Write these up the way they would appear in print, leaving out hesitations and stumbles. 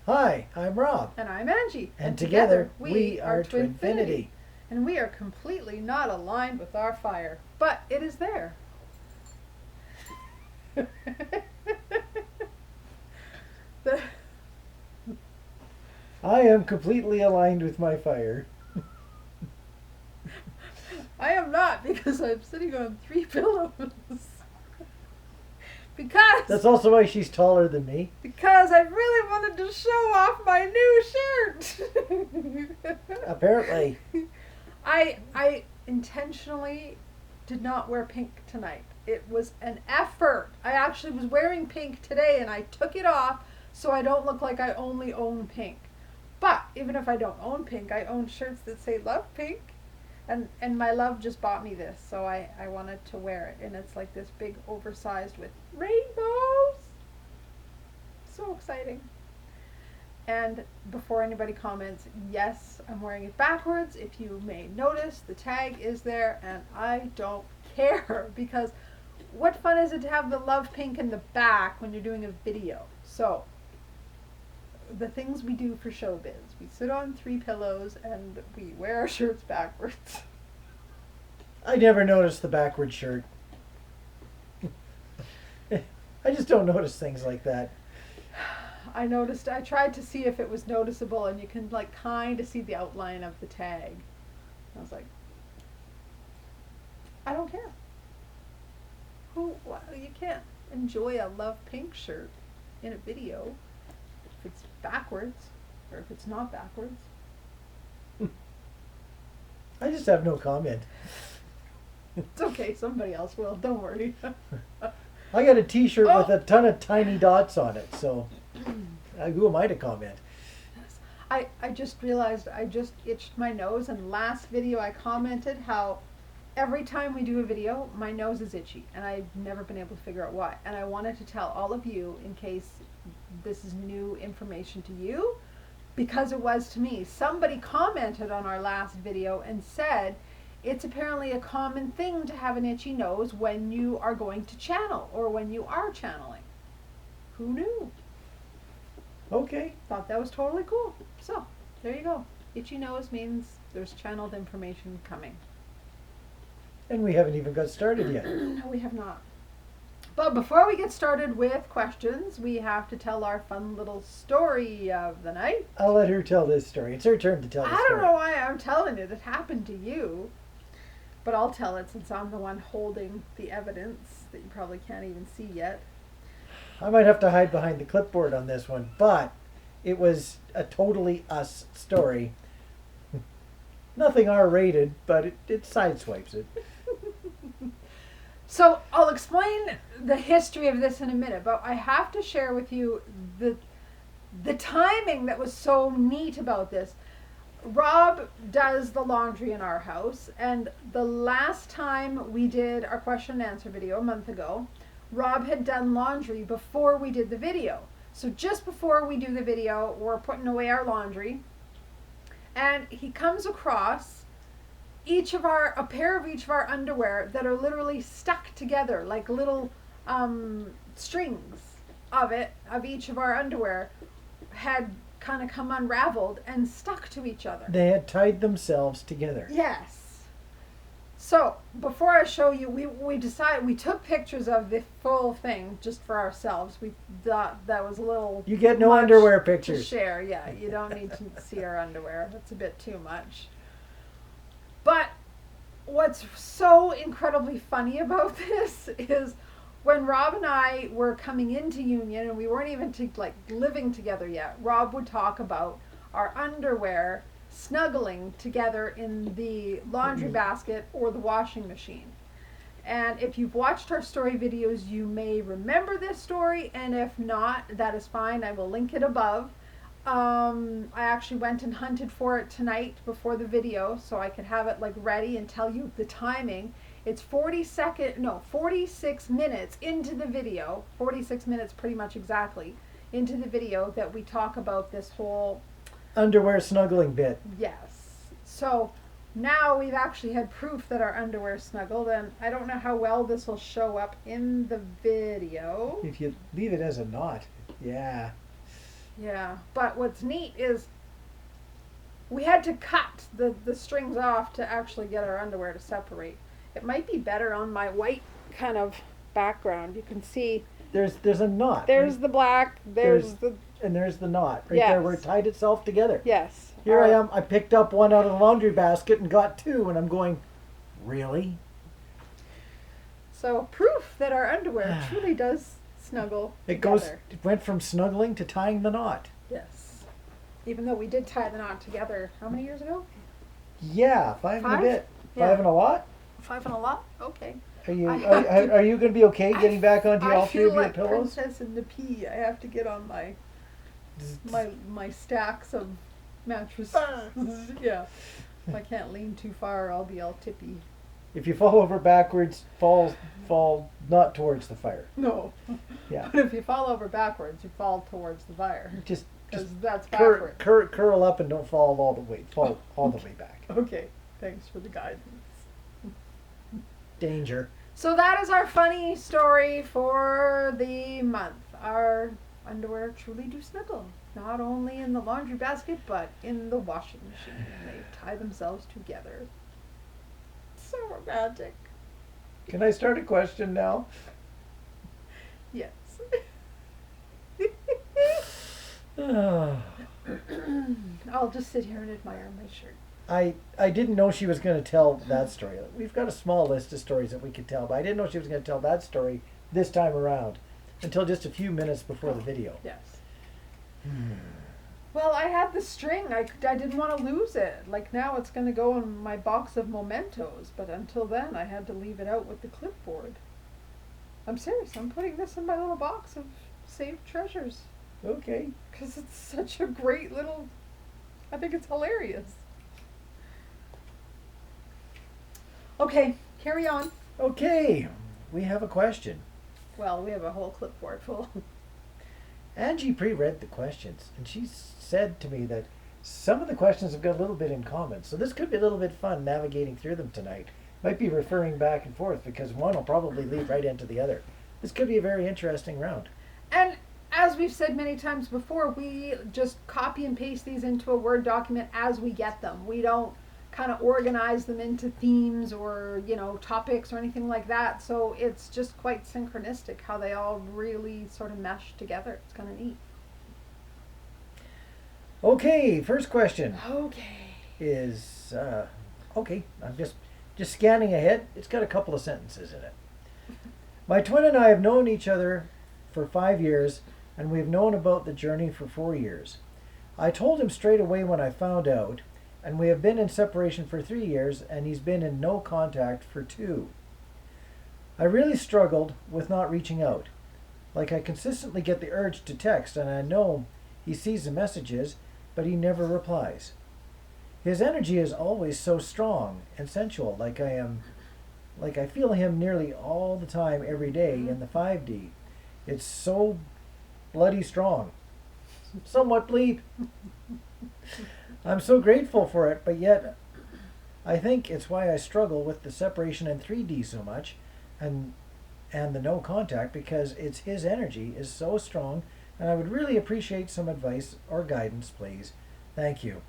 Hi, I'm Rob. And I'm Angie. And together we are TwinFinity. And we are completely not aligned with our fire, but it is there. The- I am completely aligned with my fire. I am not, because I'm sitting on 3 pillows. Because she's taller than me. Because I really wanted to show off my new shirt. Apparently. I intentionally did not wear pink tonight. It was an effort. I actually was wearing pink today and I took it off so I don't look like I only own pink. But even if I don't own pink, I own shirts that say love pink. And my love just bought me this, so I wanted to wear it. And it's like this big oversized with rainbows. So exciting. And before anybody comments, yes, I'm wearing it backwards. If you may notice, the tag is there, and I don't care, because what fun is it to have the love pink in the back when you're doing a video? So, the things we do for showbiz. We sit on 3 pillows and we wear our shirts backwards. I never noticed the backward shirt. I just don't notice things like that. I tried to see if it was noticeable, and you can like kind of see the outline of the tag. I was like, I don't care. You can't enjoy a love pink shirt in a video if it's backwards or if it's not backwards. I just have no comment. It's okay, somebody else will, don't worry. I got a t-shirt with a ton of tiny dots on it, so who am I to comment? I just realized I just itched my nose, and last video I commented how every time we do a video, my nose is itchy, and I've never been able to figure out why. And I wanted to tell all of you, in case this is new information to you, because it was to me. Somebody commented on our last video and said it's apparently a common thing to have an itchy nose when you are going to channel or when you are channeling. Who knew? Okay. Thought that was totally cool. So, there you go. Itchy nose means there's channeled information coming. And we haven't even got started yet. No, we have not. But before we get started with questions, we have to tell our fun little story of the night. I'll let her tell this story. It's her turn to tell the story. I don't know why I'm telling it. It happened to you. But I'll tell it since I'm the one holding the evidence that you probably can't even see yet. I might have to hide behind the clipboard on this one, but it was a totally us story. Nothing R-rated, but it sideswipes it. So I'll explain the history of this in a minute, but I have to share with you the timing that was so neat about this. Rob does the laundry in our house, and the last time we did our question and answer video a month ago, Rob had done laundry before we did the video. So just before we do the video, we're putting away our laundry, and he comes across a pair of each of our underwear that are literally stuck together, like little strings of each of our underwear had kind of come unraveled and stuck to each other. They had tied themselves together. Yes. So before I show you, we took pictures of the full thing just for ourselves. We thought that was a little. You get no much underwear to pictures. share. Yeah, you don't need to see our underwear. That's a bit too much. But what's so incredibly funny about this is when Rob and I were coming into union, and we weren't even living together yet, Rob would talk about our underwear snuggling together in the laundry basket or the washing machine. And if you've watched our story videos, you may remember this story, and if not, that is fine. I will link it above. I actually went and hunted for it tonight before the video so I could have it ready and tell you the timing. It's 46 minutes into the video, 46 minutes pretty much exactly into the video that we talk about this whole underwear snuggling bit. Yes. So now we've actually had proof that our underwear snuggled, and I don't know how well this will show up in the video. If you leave it as a knot, yeah. Yeah, but what's neat is we had to cut the strings off to actually get our underwear to separate. It might be better on my white kind of background. You can see There's a knot. there's right? the black, there's the and there's the knot right there where it yes. tied itself together. Yes. Here I am. I picked up one out of the laundry basket and got two, and I'm going, really? So proof that our underwear truly does snuggle It together. It went from snuggling to tying the knot. Yes. Even though we did tie the knot together, how many years ago? Yeah, 5 and a Five? bit. Yeah. 5 and a lot? 5 and a lot. Okay. Are you I have to- are you going to be okay getting back onto I all three feel of your like pillows? Princess and the Pea. I have to get on my stacks of mattresses. Yeah. If I can't lean too far, I'll be all tippy. If you fall over backwards, fall not towards the fire. No. Yeah. But if you fall over backwards, you fall towards the fire. Just Because that's backwards. curl up and don't fall all the way back. Okay. Thanks for the guidance. Danger. So that is our funny story for the month. Our underwear truly do snuggle. Not only in the laundry basket, but in the washing machine. They tie themselves together. So romantic. Can I start a question now? Yes. I'll just sit here and admire my shirt. I didn't know she was going to tell that story. We've got a small list of stories that we could tell, but I didn't know she was going to tell that story this time around until just a few minutes before the video. Yes. Well, I had the string. I didn't want to lose it. Like now it's going to go in my box of mementos, but until then I had to leave it out with the clipboard. I'm serious. I'm putting this in my little box of saved treasures. Okay. Because it's such a great little... I think it's hilarious. Okay, carry on. Okay. We have a question. Well, we have a whole clipboard full. Angie pre-read the questions, and she said to me that some of the questions have got a little bit in common. So this could be a little bit fun navigating through them tonight. Might be referring back and forth because one will probably lead right into the other. This could be a very interesting round. And as we've said many times before, we just copy and paste these into a Word document as we get them. We don't kind of organize them into themes or, topics or anything like that. So it's just quite synchronistic how they all really sort of mesh together. It's kind of neat. Okay, first question Okay. is, okay, I'm just scanning ahead. It's got a couple of sentences in it. My twin and I have known each other for 5 years, and we've known about the journey for 4 years. I told him straight away when I found out, and we have been in separation for 3 years, and he's been in no contact for 2. I really struggled with not reaching out. Like I consistently get the urge to text, and I know he sees the messages, but he never replies. His energy is always so strong and sensual, like I feel him nearly all the time every day in the 5D. It's so bloody strong. Somewhat bleep. I'm so grateful for it, but yet I think it's why I struggle with the separation in 3D so much and the no contact, because it's his energy is so strong, and I would really appreciate some advice or guidance, please. Thank you.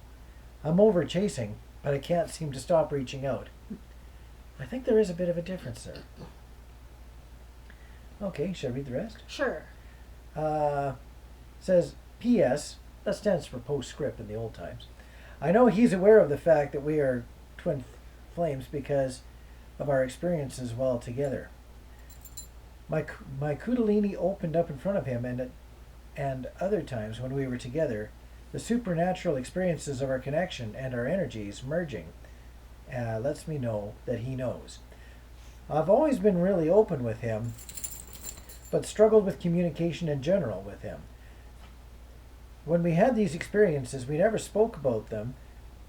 I'm over chasing, but I can't seem to stop reaching out. I think there is a bit of a difference there. Okay, should I read the rest? Sure. Says, P.S. That stands for postscript in the old times. I know he's aware of the fact that we are twin flames because of our experiences while together. My kundalini opened up in front of him, and other times when we were together, the supernatural experiences of our connection and our energies merging lets me know that he knows. I've always been really open with him, but struggled with communication in general with him. When we had these experiences, we never spoke about them.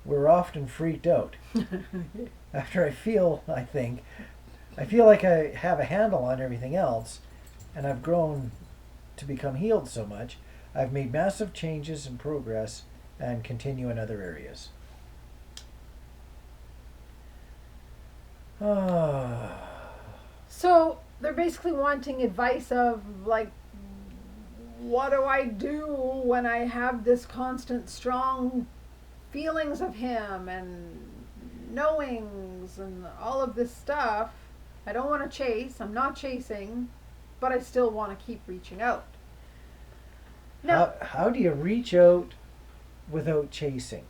We were often freaked out. After I feel like I have a handle on everything else, and I've grown to become healed so much, I've made massive changes and progress and continue in other areas. So they're basically wanting advice of like what do I do when I have this constant strong feelings of him and knowings and all of this stuff? I don't want to chase. I'm not chasing, but I still want to keep reaching out. Now, How do you reach out without chasing?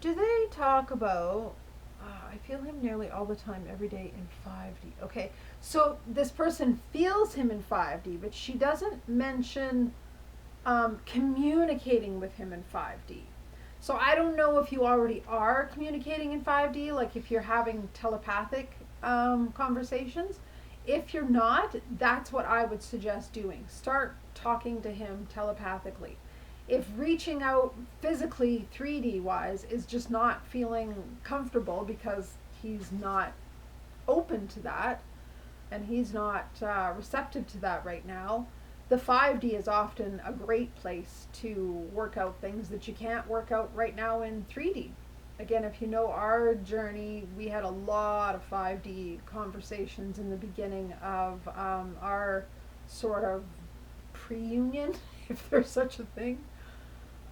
do they talk about? I feel him nearly all the time, every day in 5D. Okay, so this person feels him in 5D, but she doesn't mention communicating with him in 5D. So I don't know if you already are communicating in 5D, like if you're having telepathic conversations. If you're not, that's what I would suggest doing. Start talking to him telepathically. If reaching out physically 3D wise is just not feeling comfortable because he's not open to that and he's not receptive to that right now, the 5D is often a great place to work out things that you can't work out right now in 3D. Again, if you know our journey, we had a lot of 5D conversations in the beginning of our sort of pre-union, if there's such a thing.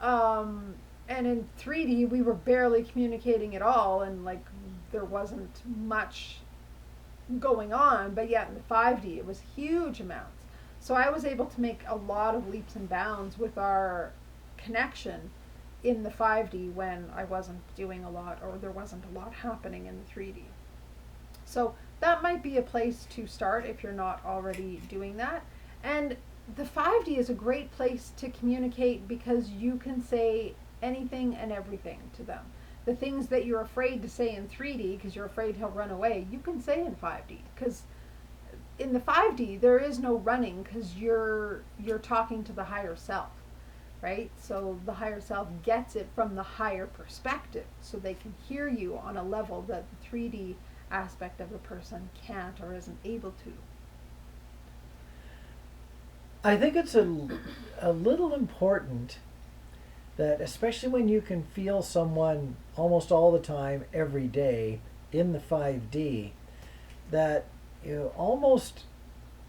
And in 3D, we were barely communicating at all, and like there wasn't much going on. But yet in the 5D, it was huge amounts. So I was able to make a lot of leaps and bounds with our connection in the 5D when I wasn't doing a lot, or there wasn't a lot happening in the 3D. So that might be a place to start if you're not already doing that. And the 5D is a great place to communicate because you can say anything and everything to them. The things that you're afraid to say in 3D because you're afraid he'll run away, you can say in 5D, because in the 5D there is no running because you're talking to the higher self, right? So the higher self gets it from the higher perspective, so they can hear you on a level that the 3D aspect of a person can't or isn't able to. I think it's a little important that, especially when you can feel someone almost all the time, every day, in the 5D, that you almost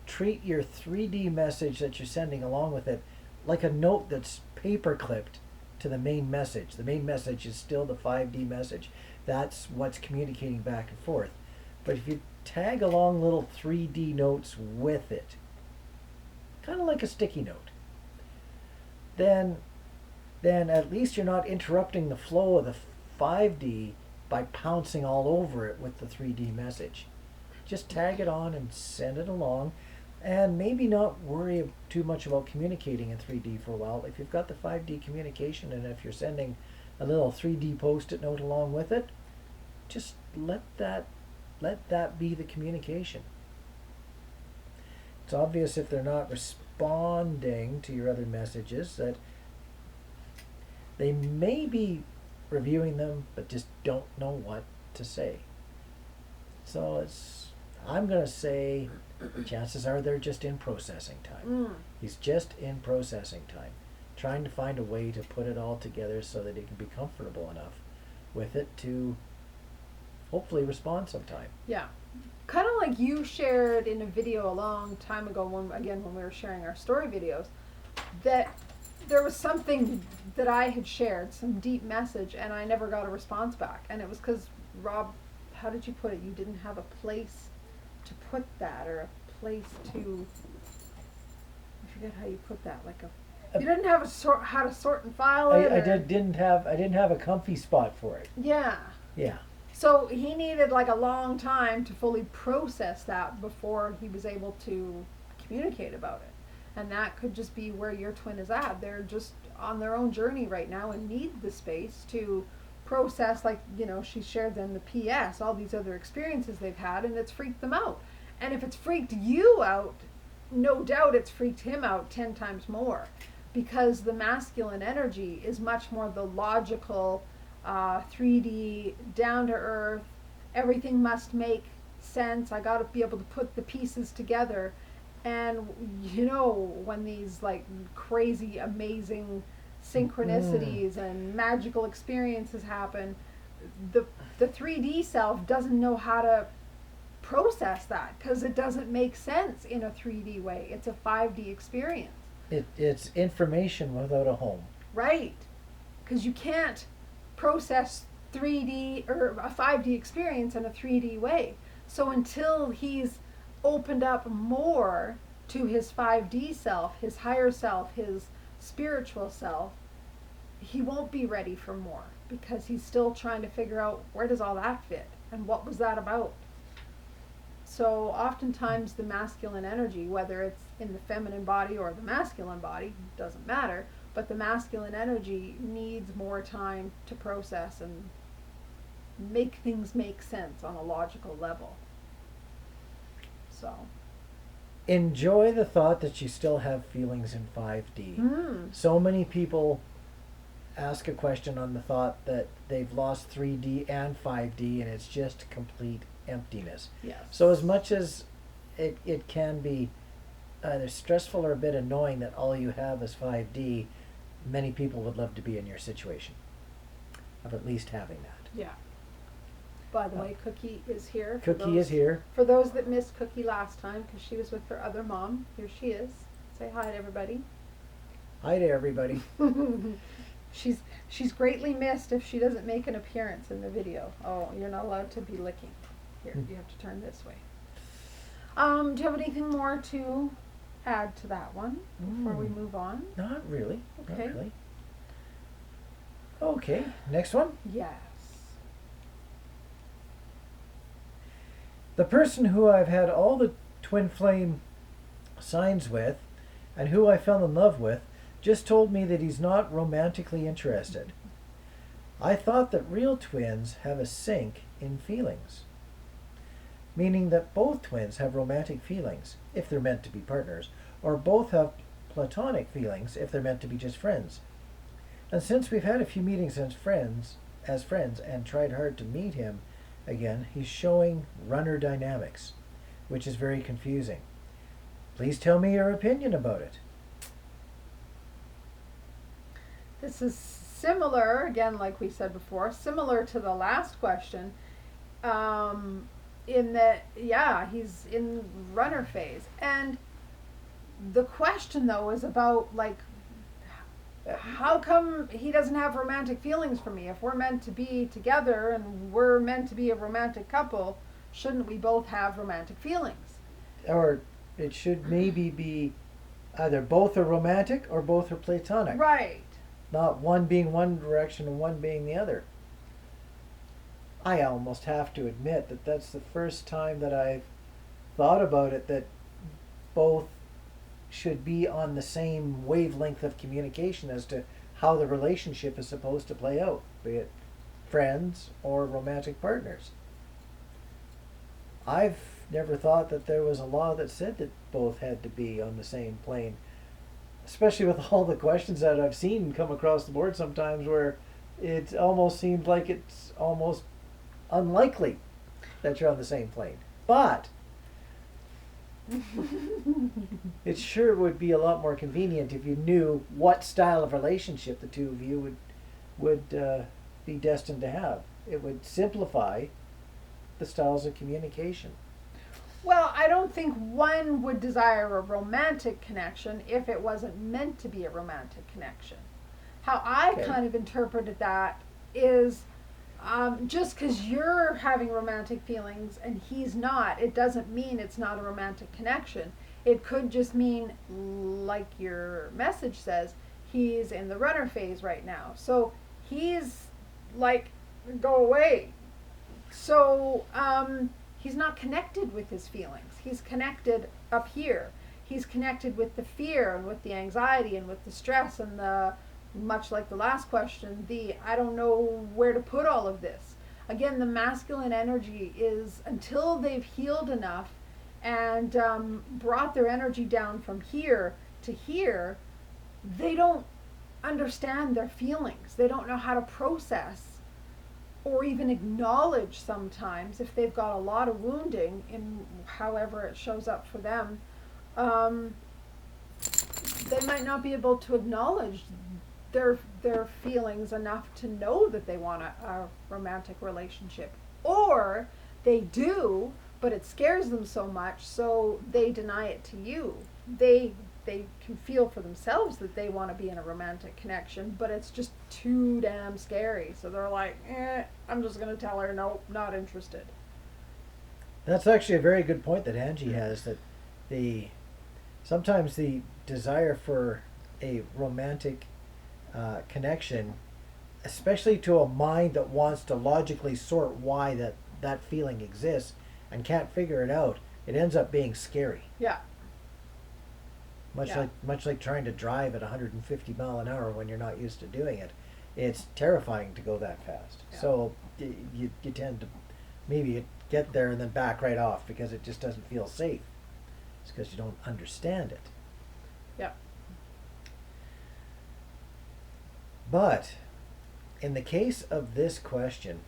treat your 3D message that you're sending along with it like a note that's paper clipped to the main message. The main message is still the 5D message. That's what's communicating back and forth. But if you tag along little 3D notes with it, kind of like a sticky note, then at least you're not interrupting the flow of the 5D by pouncing all over it with the 3D message. Just tag it on and send it along, and maybe not worry too much about communicating in 3D for a while. If you've got the 5D communication, and if you're sending a little 3D post-it note along with it, just let that be the communication. It's obvious if they're not responding to your other messages that they may be reviewing them but just don't know what to say. So I'm going to say chances are they're just in processing time. He's just in processing time, trying to find a way to put it all together so that he can be comfortable enough with it to hopefully respond sometime. Yeah. Kind of like you shared in a video a long time ago, when we were sharing our story videos, that there was something that I had shared, some deep message, and I never got a response back. And it was because, Rob, how did you put it? You didn't have a place to put that, or a place to, I forget how you put that, like you didn't have how to sort and file it. I didn't have a comfy spot for it. Yeah. Yeah. So he needed like a long time to fully process that before he was able to communicate about it. And that could just be where your twin is at. They're just on their own journey right now and need the space to process, like, she shared them the PS, all these other experiences they've had, and it's freaked them out. And if it's freaked you out, no doubt it's freaked him out 10 times more, because the masculine energy is much more the logical, 3D, down to earth, everything must make sense, I gotta be able to put the pieces together. And when these like crazy amazing synchronicities and magical experiences happen, the 3D self doesn't know how to process that because it doesn't make sense in a 3D way. It's a 5D experience. It's information without a home. Right. Because you can't process 3D or a 5D experience in a 3D way. So until he's opened up more to his 5D self, his higher self, his spiritual self, he won't be ready for more because he's still trying to figure out where does all that fit and what was that about. So oftentimes the masculine energy, whether it's in the feminine body or the masculine body, doesn't matter, but the masculine energy needs more time to process and make things make sense on a logical level. So Enjoy the thought that you still have feelings in 5D. So many people ask a question on the thought that they've lost 3D and 5D and it's just complete emptiness. yes. So as much as it can be either stressful or a bit annoying that all you have is 5D, many people would love to be in your situation of at least having that. Yeah. By the way, Cookie is here. Cookie is here. For those that missed Cookie last time, because she was with her other mom, here she is. Say hi to everybody. Hi to everybody. She's greatly missed if she doesn't make an appearance in the video. Oh, you're not allowed to be licking. Here, you have to turn this way. Do you have anything more to add to that one before we move on? Not really. Okay. Not really. Okay, next one. Yes. The person who I've had all the twin flame signs with and who I fell in love with just told me that he's not romantically interested. I thought that real twins have a sync in feelings, meaning that both twins have romantic feelings if they're meant to be partners, or both have platonic feelings if they're meant to be just friends. And since we've had a few meetings as friends and tried hard to meet him again, he's showing runner dynamics, which is very confusing. Please tell me your opinion about it. This is similar, again, like we said before, similar to the last question, in that, yeah, he's in runner phase. And the question, though, is about, like, how come he doesn't have romantic feelings for me? If we're meant to be together and we're meant to be a romantic couple, shouldn't we both have romantic feelings? Or it should maybe be either both are romantic or both are platonic. Right. Not one being one direction and one being the other. I almost have to admit that that's the first time that I've thought about it, that both should be on the same wavelength of communication as to how the relationship is supposed to play out, be it friends or romantic partners. I've never thought that there was a law that said that both had to be on the same plane, especially with all the questions that I've seen come across the board sometimes where it almost seems like it's almost unlikely that you're on the same plane. But it sure would be a lot more convenient if you knew what style of relationship the two of you would be destined to have. It would simplify the styles of communication. Well, I don't think one would desire a romantic connection if it wasn't meant to be a romantic connection. How I Okay. kind of interpreted that is just because you're having romantic feelings and he's not, it doesn't mean it's not a romantic connection. It could just mean, like your message says, he's in the runner phase right now. So he's like, go away. So he's not connected with his feelings. He's connected up here. He's connected with the fear and with the anxiety and with the stress and the, much like the last question, the I don't know where to put all of this. Again, the masculine energy is, until they've healed enough and brought their energy down from here to here, they don't understand their feelings. They don't know how to process or even acknowledge sometimes, if they've got a lot of wounding in however it shows up for them, they might not be able to acknowledge their feelings enough to know that they want a romantic relationship. Or they do, but it scares them so much, so they deny it to you. They they can feel for themselves that they want to be in a romantic connection, but it's just too damn scary. So they're like, I'm just going to tell her, nope, not interested. That's actually a very good point that Angie has, that sometimes the desire for a romantic connection, especially to a mind that wants to logically sort why that feeling exists and can't figure it out, it ends up being scary. Yeah. Much like trying to drive at 150 mile an hour when you're not used to doing it. It's terrifying to go that fast. Yeah. So you tend to maybe get there and then back right off because it just doesn't feel safe. It's because you don't understand it. Yeah. But in the case of this question,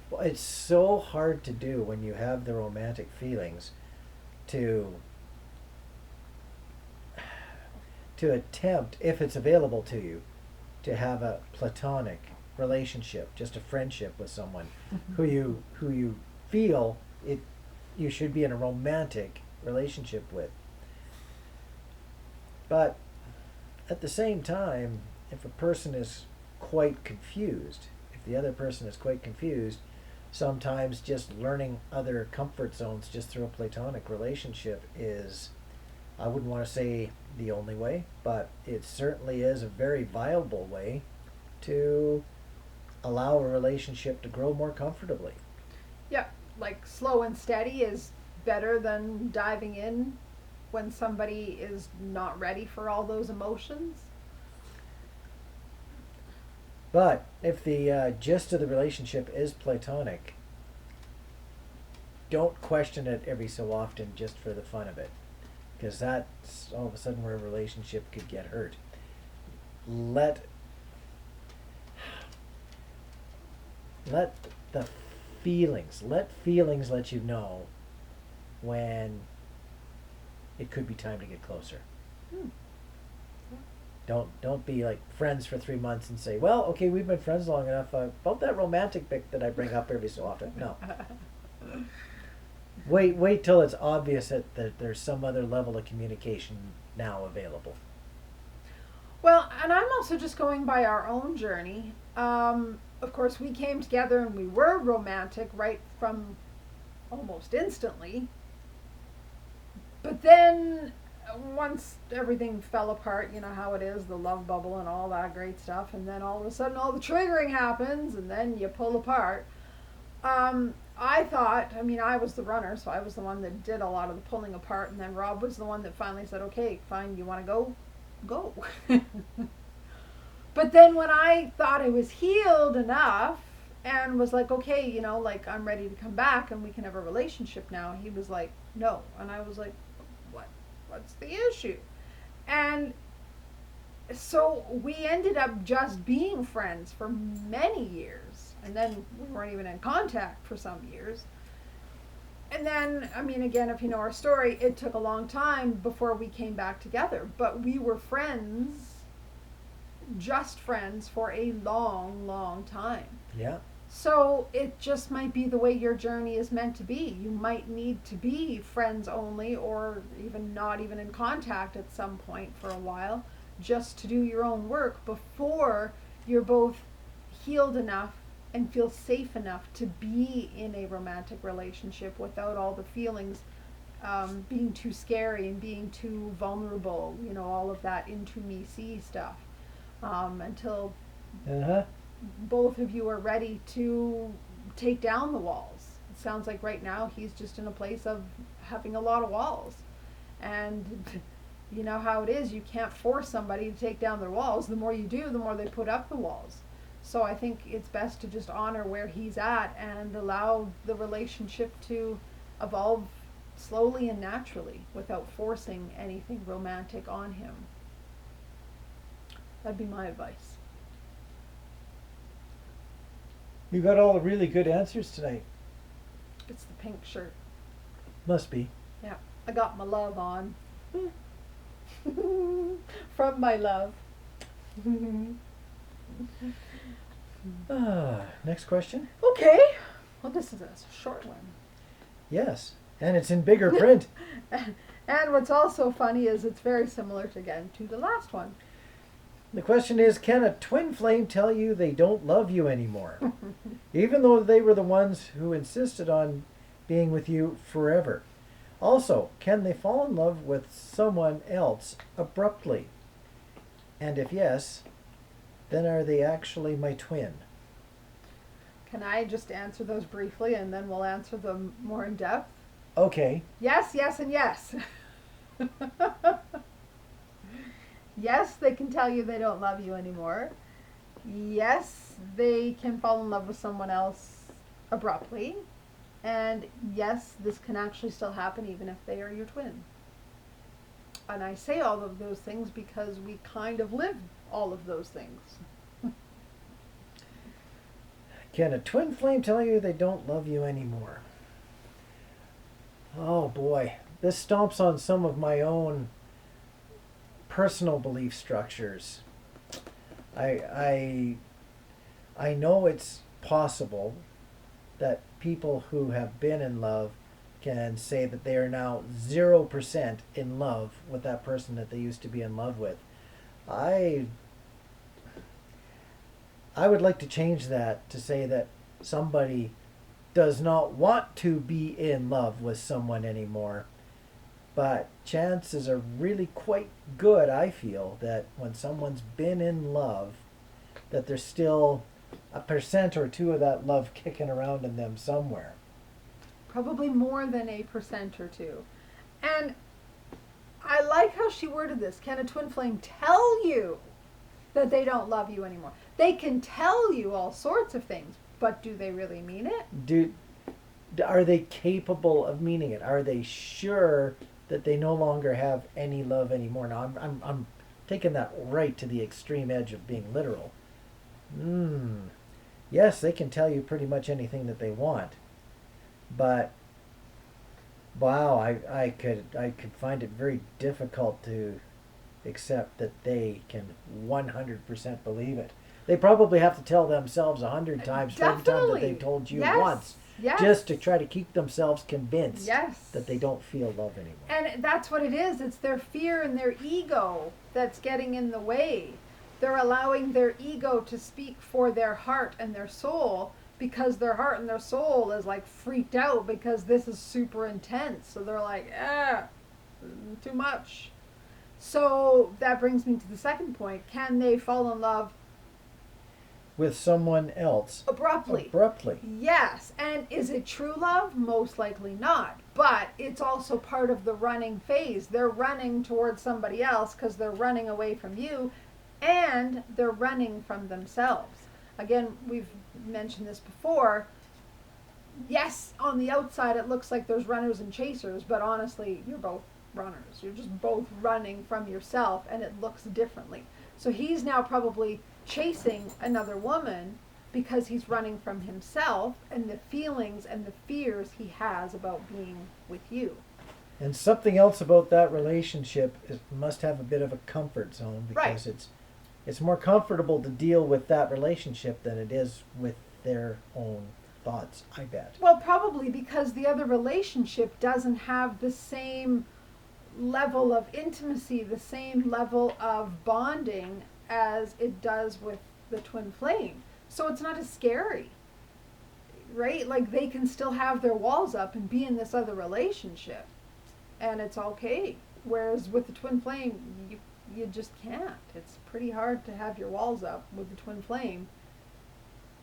well, it's so hard to do when you have the romantic feelings to attempt, if it's available to you, to have a platonic relationship, just a friendship with someone who you feel you should be in a romantic relationship with. But at the same time, if a person is quite confused, if the other person is quite confused, sometimes just learning other comfort zones just through a platonic relationship is, I wouldn't want to say the only way, but it certainly is a very viable way to allow a relationship to grow more comfortably. Yeah, like slow and steady is better than diving in when somebody is not ready for all those emotions. But if the gist of the relationship is platonic, don't question it every so often just for the fun of it, because that's all of a sudden where a relationship could get hurt. Let the feelings let you know when it could be time to get closer. Don't be like friends for 3 months and say, well, okay, we've been friends long enough. About that romantic bit that I bring up every so often. No. Wait till it's obvious that there's some other level of communication now available. Well, and I'm also just going by our own journey. Of course, we came together and we were romantic right from almost instantly. But then once everything fell apart, you know how it is, the love bubble and all that great stuff, and then all of a sudden all the triggering happens and then you pull apart. I thought, I mean, I was the runner, so I was the one that did a lot of the pulling apart, and then Rob was the one that finally said, okay, fine, you want to go? Go. But then when I thought I was healed enough and was like, okay, you know, like I'm ready to come back and we can have a relationship now, he was like, no. And I was like, what's the issue? And so we ended up just being friends for many years. And then we weren't even in contact for some years. And then, I mean, again, if you know our story, it took a long time before we came back together. But we were friends, just friends, for a long, long time. Yeah. So it just might be the way your journey is meant to be. You might need to be friends only, or even not even in contact at some point for a while, just to do your own work before you're both healed enough and feel safe enough to be in a romantic relationship without all the feelings being too scary and being too vulnerable, you know, all of that into me see stuff, until both of you are ready to take down the walls. It sounds like right now he's just in a place of having a lot of walls, and you know how it is, you can't force somebody to take down their walls. The more you do, the more they put up the walls. So I think it's best to just honor where he's at and allow the relationship to evolve slowly and naturally without forcing anything romantic on him. That'd be my advice. You got all the really good answers tonight. It's the pink shirt. Must be. Yeah, I got my love on. From my love. Next question. Okay. Well, this is a short one. Yes, and it's in bigger print. And what's also funny is it's very similar to the last one. The question is, can a twin flame tell you they don't love you anymore? Even though they were the ones who insisted on being with you forever. Also, can they fall in love with someone else abruptly? And if yes, then are they actually my twin? Can I just answer those briefly and then we'll answer them more in depth? Okay. Yes, yes, and yes. Yes, they can tell you they don't love you anymore. Yes, they can fall in love with someone else abruptly. And yes, this can actually still happen even if they are your twin. And I say all of those things because we kind of live all of those things. Can a twin flame tell you they don't love you anymore? Oh boy, this stomps on some of my own personal belief structures. I know it's possible that people who have been in love can say that they are now 0% in love with that person that they used to be in love with. I would like to change that to say that somebody does not want to be in love with someone anymore. But chances are really quite good, I feel, that when someone's been in love, that there's still a percent or two of that love kicking around in them somewhere. Probably more than a percent or two. And I like how she worded this. Can a twin flame tell you that they don't love you anymore? They can tell you all sorts of things, but do they really mean it? Are they capable of meaning it? Are they sure that they no longer have any love anymore? Now, I'm taking that right to the extreme edge of being literal. Yes, they can tell you pretty much anything that they want, but wow, I could find it very difficult to accept that they can 100% believe it. They probably have to tell themselves 100 times for every time that they told you once, just to try to keep themselves convinced that they don't feel love anymore. And that's what it is. It's their fear and their ego that's getting in the way. They're allowing their ego to speak for their heart and their soul, because their heart and their soul is like freaked out because this is super intense. So they're like, too much. So that brings me to the second point. Can they fall in love with someone else abruptly? Yes. And is it true love? Most likely not. But it's also part of the running phase. They're running towards somebody else because they're running away from you, and they're running from themselves. Again, we've mentioned this before. Yes, on the outside it looks like there's runners and chasers, but honestly, you're both runners. You're just both running from yourself, and it looks differently. So he's now probably chasing another woman because he's running from himself and the feelings and the fears he has about being with you. And something else about that relationship is must have a bit of a comfort zone, because it's more comfortable to deal with that relationship than it is with their own thoughts, I bet. Well, probably because the other relationship doesn't have the same level of intimacy, the same level of bonding as it does with the twin flame. So it's not as scary, right? Like, they can still have their walls up and be in this other relationship, and it's okay. Whereas with the twin flame, you just can't. It's pretty hard to have your walls up with the twin flame.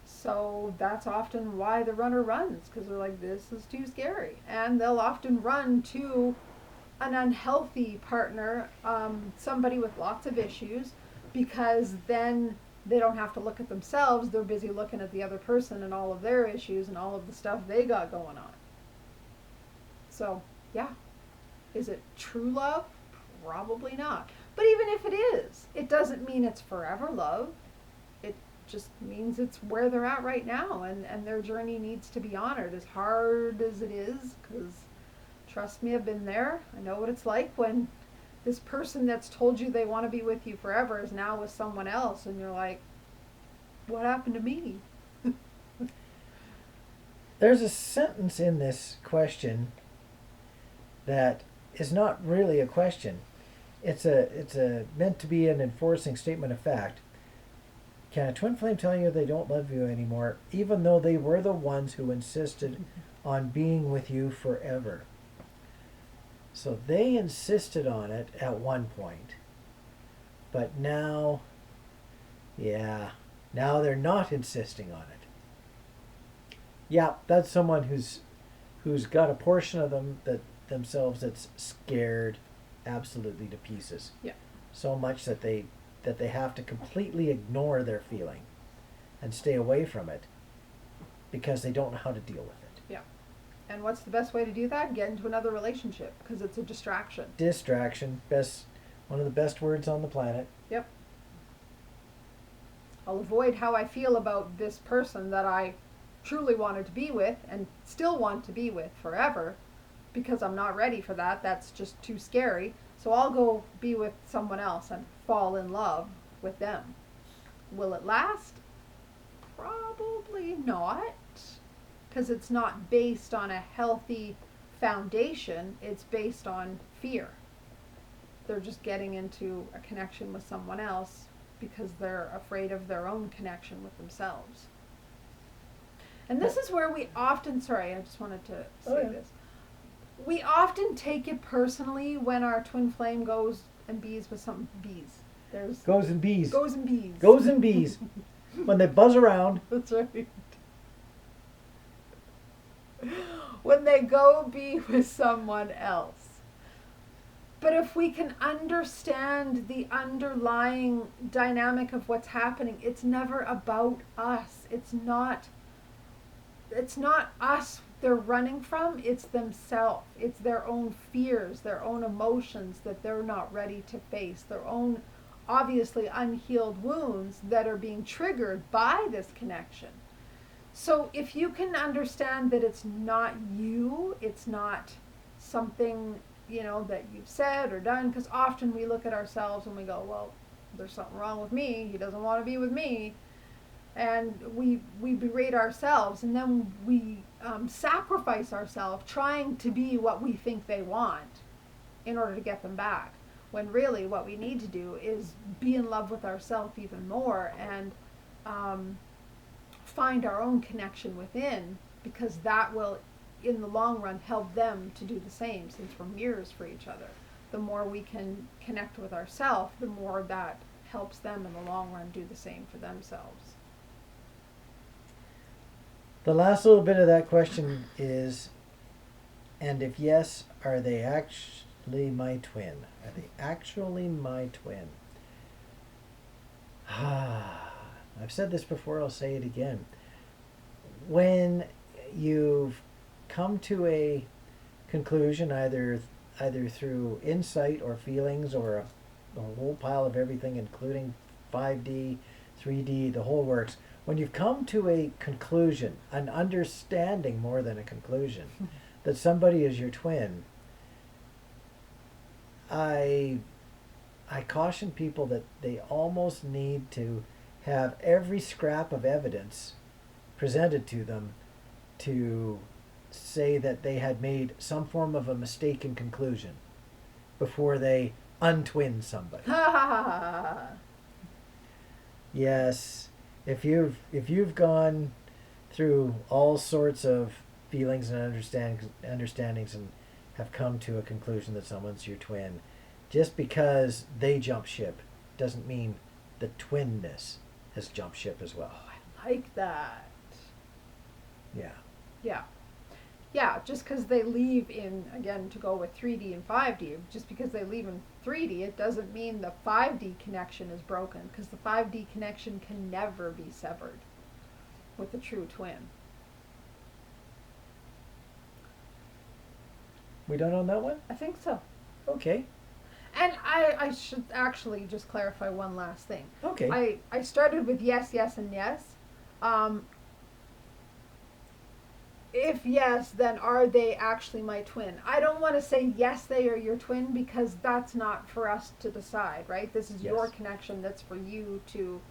So that's often why the runner runs, because they're like, this is too scary. And they'll often run to an unhealthy partner, somebody with lots of issues, because then they don't have to look at themselves. They're busy looking at the other person and all of their issues and all of the stuff they got going on. So, yeah. Is it true love? Probably not. But even if it is, it doesn't mean it's forever love. It just means it's where they're at right now, and their journey needs to be honored, as hard as it is, because trust me, I've been there. I know what it's like when this person that's told you they want to be with you forever is now with someone else, and you're like, what happened to me? There's a sentence in this question that is not really a question. It's a meant to be an enforcing statement of fact. Can a twin flame tell you they don't love you anymore, even though they were the ones who insisted on being with you forever? So they insisted on it at one point, but now, yeah, now they're not insisting on it. Yeah, that's someone who's got a portion of them that themselves that's scared absolutely to pieces. Yeah. So much that they have to completely ignore their feeling and stay away from it because they don't know how to deal with it. Yeah. And what's the best way to do that? Get into another relationship, because it's a distraction. Distraction, one of the best words on the planet. Yep. I'll avoid how I feel about this person that I truly wanted to be with and still want to be with forever, because I'm not ready for that. That's just too scary. So I'll go be with someone else and fall in love with them. Will it last? Probably not, because it's not based on a healthy foundation. It's based on fear. They're just getting into a connection with someone else because they're afraid of their own connection with themselves. And this is where we often, sorry, I just wanted to say this. We often take it personally when our twin flame goes and bees with some bees. Goes and bees. Goes and bees. Goes and bees. When they buzz around. That's right. When they go be with someone else. But if we can understand the underlying dynamic of what's happening, it's never about us. It's not us they're running from, it's themselves. It's their own fears, their own emotions that they're not ready to face, their own obviously unhealed wounds that are being triggered by this connection. So if you can understand that it's not you, it's not something, that you've said or done, because often we look at ourselves and we go, well, there's something wrong with me, he doesn't want to be with me. And we berate ourselves, and then we sacrifice ourselves trying to be what we think they want in order to get them back. When really what we need to do is be in love with ourselves even more and find our own connection within, because that will, in the long run, help them to do the same, since we're mirrors for each other. The more we can connect with ourselves, the more that helps them in the long run do the same for themselves. The last little bit of that question is, and if yes, are they actually my twin? Are they actually my twin? I've said this before, I'll say it again. When you've come to a conclusion, either through insight or feelings or a whole pile of everything, including 5D, 3D, the whole works, when you've come to a conclusion, an understanding more than a conclusion, that somebody is your twin, I caution people that they almost need to have every scrap of evidence presented to them to say that they had made some form of a mistaken conclusion before they untwin somebody. Yes. If you've gone through all sorts of feelings and understandings and have come to a conclusion that someone's your twin, just because they jump ship doesn't mean the twinness has jumped ship as well. Oh, I like that. Yeah. Yeah, just because they leave in, again, to go with 3D and 5D, just because they leave in 3D, it doesn't mean the 5D connection is broken, because the 5D connection can never be severed with a true twin. We done on that one? I think so. Okay. And I should actually just clarify one last thing. Okay. I started with yes, yes, and yes. If yes, then are they actually my twin? I don't want to say yes, they are your twin, because that's not for us to decide, right? This is your connection. That's for you to,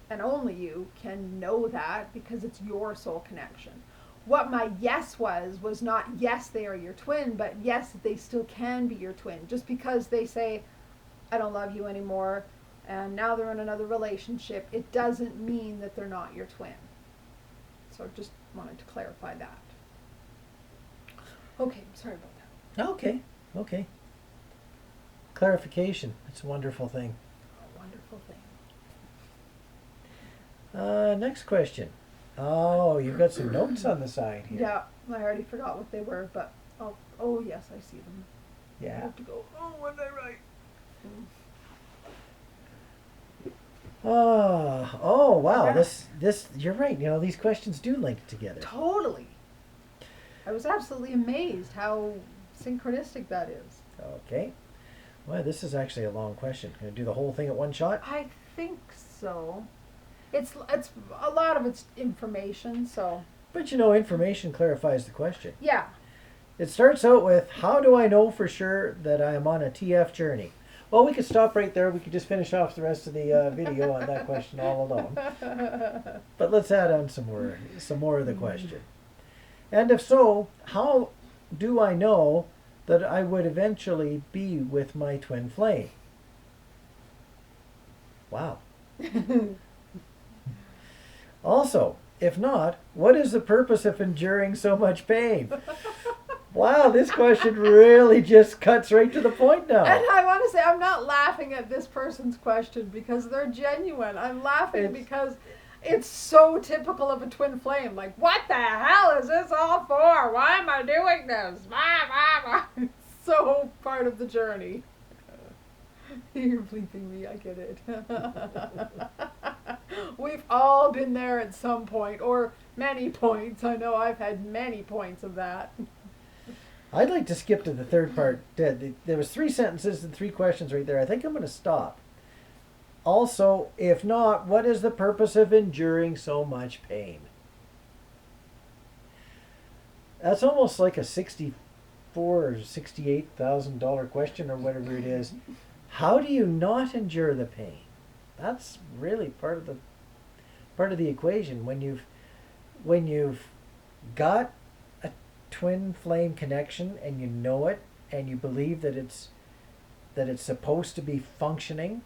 and only you can know that, because it's your soul connection. what my yes was not yes, they are your twin, but yes, they still can be your twin. Just because they say, I don't love you anymore, and now they're in another relationship, it doesn't mean that they're not your twin. So just wanted to clarify that. Okay, sorry about that. Okay, okay. Clarification. It's a wonderful thing. A wonderful thing. Next question. Oh, you've got some notes on the side here. Yeah, I already forgot what they were, but oh yes, I see them. I Yeah. have to go. Oh, what did I write? Oh, wow. Yeah. This, you're right. You know, these questions do link together. Totally. I was absolutely amazed how synchronistic that is. Okay. Well, this is actually a long question. Can I do the whole thing at one shot? I think so. It's a lot of it's information, so But you know, information clarifies the question. yeah. It starts out with, how do I know for sure that I am on a TF journey? Well, we could stop right there. We could just finish off the rest of the video on that question all alone. But let's add on some more of the question. And if so, how do I know that I would eventually be with my twin flame? Wow. Also, if not, what is the purpose of enduring so much pain? Wow, this question really just cuts right to the point now. And I want to say, I'm not laughing at this person's question because they're genuine. I'm laughing because it's so typical of a twin flame. Like, what the hell is this all for? Why am I doing this? It's so part of the journey. You're bleeping me, I get it. We've all been there at some point, or many points. I know I've had many points of that. I'd like to skip to the third part. There was 3 sentences and 3 questions right there. I think I'm going to stop. Also, if not, what is the purpose of enduring so much pain? That's almost like a $64,000 or $68,000 question or whatever it is. How do you not endure the pain? That's really part of the equation. When you've got a twin flame connection and you know it and you believe that it's supposed to be functioning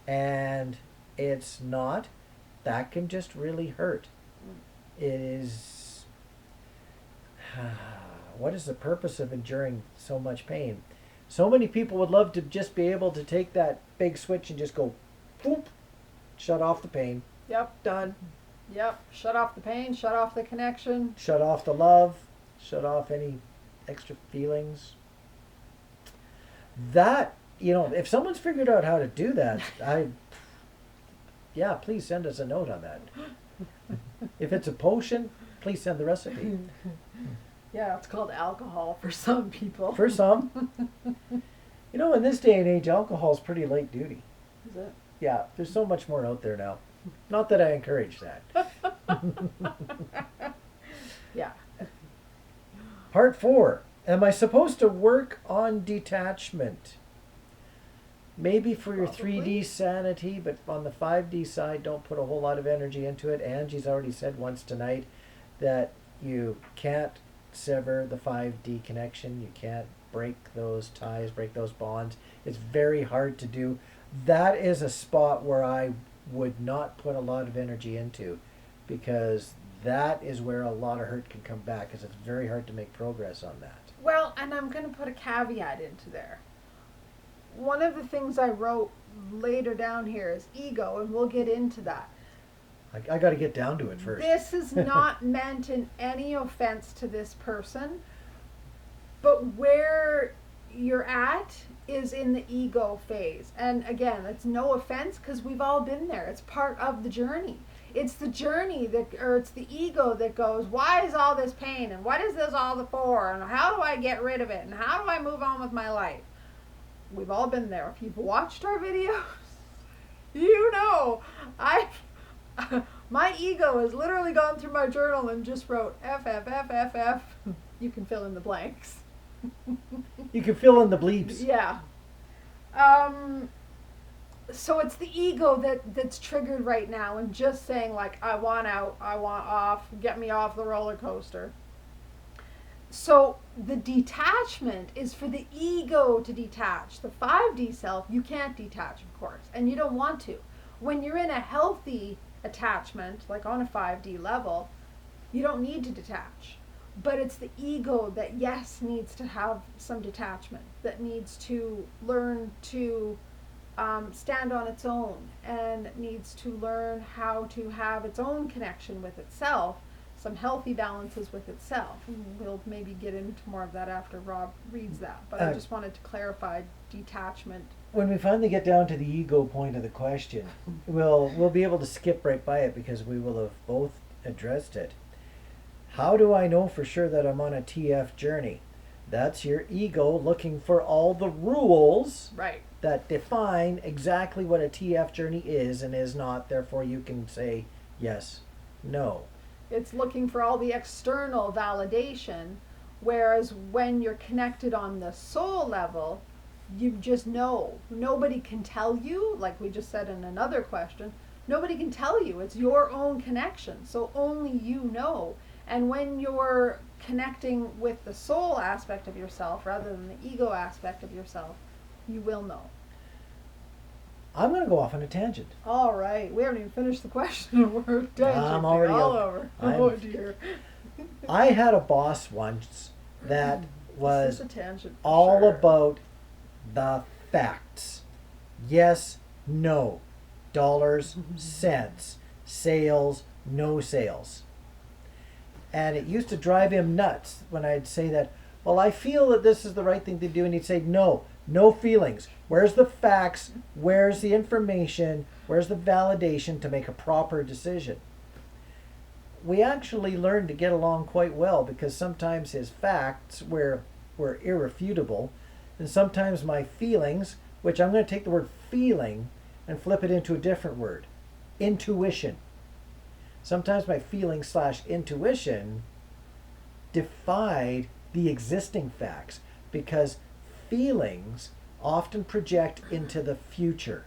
and it's not, that can just really hurt. It is what is the purpose of enduring so much pain? So many people would love to just be able to take that big switch and just go boop, shut off the pain. Yep, done. Yep, shut off the pain, shut off the connection. Shut off the love, shut off any extra feelings. That, you know, if someone's figured out how to do that, please send us a note on that. If it's a potion, please send the recipe. Yeah, it's called alcohol for some people. For some. You know, in this day and age, alcohol's pretty light duty. Is it? Yeah, there's so much more out there now. Not that I encourage that. Yeah. Part 4. Am I supposed to work on detachment? Maybe for your Probably. 3D sanity, but on the 5D side, don't put a whole lot of energy into it. Angie's already said once tonight that you can't sever the 5D connection. You can't break those ties, break those bonds. It's very hard to do. That is a spot where I would not put a lot of energy into, because that is where a lot of hurt can come back, because it's very hard to make progress on that. Well, and I'm going to put a caveat into there. One of the things I wrote later down here is ego, and we'll get into that. I got to get down to it first. This is not meant in any offense to this person, but where you're at is in the ego phase. And again, it's no offense because we've all been there. It's part of the journey. It's the journey it's the ego that goes, why is all this pain? And what is this all for? And how do I get rid of it? And how do I move on with my life? We've all been there. If you've watched our videos, you know, my ego has literally gone through my journal and just wrote F, F, F, F, F. You can fill in the blanks. You can fill in the bleeps. Yeah. So it's the ego that's triggered right now and just saying, like, I want out, I want off, get me off the roller coaster. So the detachment is for the ego to detach. The 5D self, you can't detach, of course, and you don't want to. When you're in a healthy attachment, like on a 5D level, you don't need to detach. But it's the ego that, yes, needs to have some detachment, that needs to learn to stand on its own, and needs to learn how to have its own connection with itself, some healthy balances with itself. And we'll maybe get into more of that after Rob reads that, but I just wanted to clarify detachment. When we finally get down to the ego point of the question, we'll be able to skip right by it because we will have both addressed it. How do I know for sure that I'm on a TF journey? That's your ego looking for all the rules Right. that define exactly what a TF journey is and is not. Therefore, you can say yes, no. It's looking for all the external validation, whereas when you're connected on the soul level, you just know. Nobody can tell you, like we just said in another question, nobody can tell you. It's your own connection, so only you know. And when you're connecting with the soul aspect of yourself rather than the ego aspect of yourself, you will know. I'm going to go off on a tangent. All right, we haven't even finished the question. We're I'm already all out. over. Oh dear. I had a boss once that was This is a tangent for all sure. about the facts. Yes, no. Dollars, cents, sales, no sales. And it used to drive him nuts when I'd say that, well, I feel that this is the right thing to do. And he'd say, no, no feelings. Where's the facts? Where's the information? Where's the validation to make a proper decision? We actually learned to get along quite well because sometimes his facts were irrefutable. And sometimes my feelings, which I'm going to take the word feeling and flip it into a different word, intuition. Sometimes my feelings / intuition defied the existing facts because feelings often project into the future.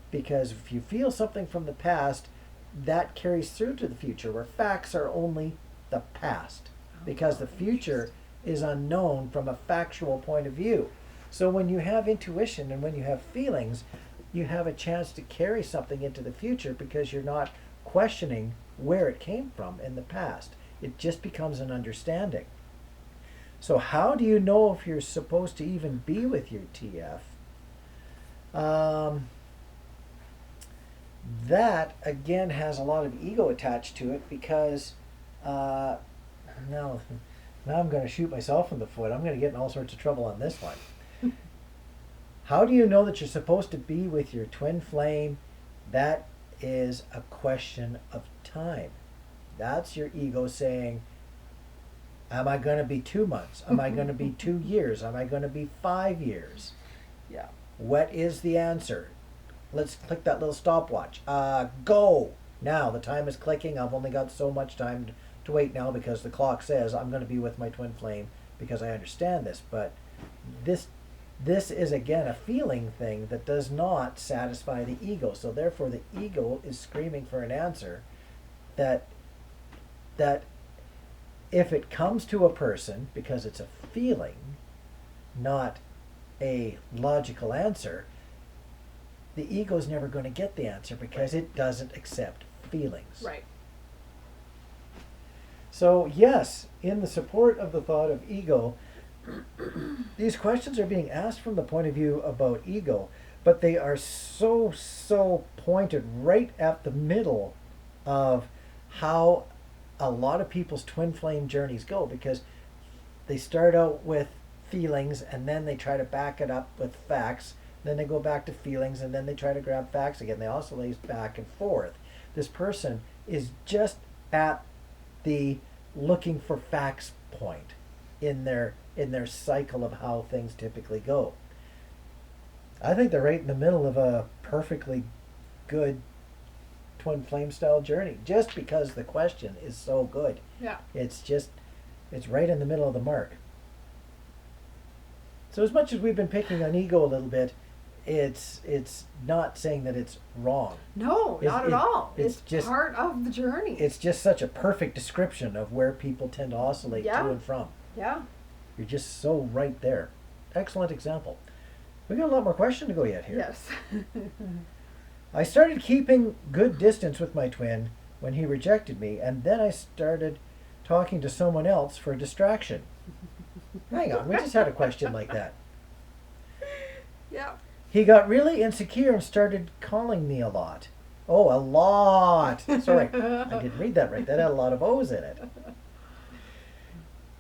Because if you feel something from the past, that carries through to the future, where facts are only the past. Because the future is unknown from a factual point of view. So when you have intuition and when you have feelings, you have a chance to carry something into the future because you're not questioning where it came from in the past. It just becomes an understanding. So how do you know if you're supposed to even be with your TF? That, again, has a lot of ego attached to it because now I'm going to shoot myself in the foot. I'm going to get in all sorts of trouble on this one. How do you know that you're supposed to be with your twin flame? That is a question of time. That's your ego saying, am I going to be 2 months? Am I going to be 2 years? Am I going to be 5 years? Yeah. What is the answer? Let's click that little stopwatch. Go! Now, the time is clicking. I've only got so much time to wait now because the clock says I'm going to be with my twin flame because I understand this. But this is, again, a feeling thing that does not satisfy the ego. So therefore, the ego is screaming for an answer that if it comes to a person, because it's a feeling, not a logical answer, the ego is never going to get the answer because it doesn't accept feelings. Right. So yes, in the support of the thought of ego, these questions are being asked from the point of view about ego, but they are so pointed right at the middle of how a lot of people's twin flame journeys go, because they start out with feelings and then they try to back it up with facts, then they go back to feelings and then they try to grab facts again. They oscillate back and forth. This person is just at the looking for facts point in their cycle of how things typically go. I think they're right in the middle of a perfectly good twin flame style journey, just because the question is so good. Yeah. It's right in the middle of the mark. So as much as we've been picking on ego a little bit, it's not saying that it's wrong. No, not at all. It's It's just part of the journey. it's just such a perfect description of where people tend to oscillate Yeah. to and from. Yeah. You're just so right there. Excellent example. We got a lot more question to go yet here. Yes. I started keeping good distance with my twin when he rejected me, and then I started talking to someone else for distraction. Hang on, we just had a question like that. Yeah. He got really insecure and started calling me a lot. Oh, a lot. Sorry, I didn't read that right. That had a lot of O's in it.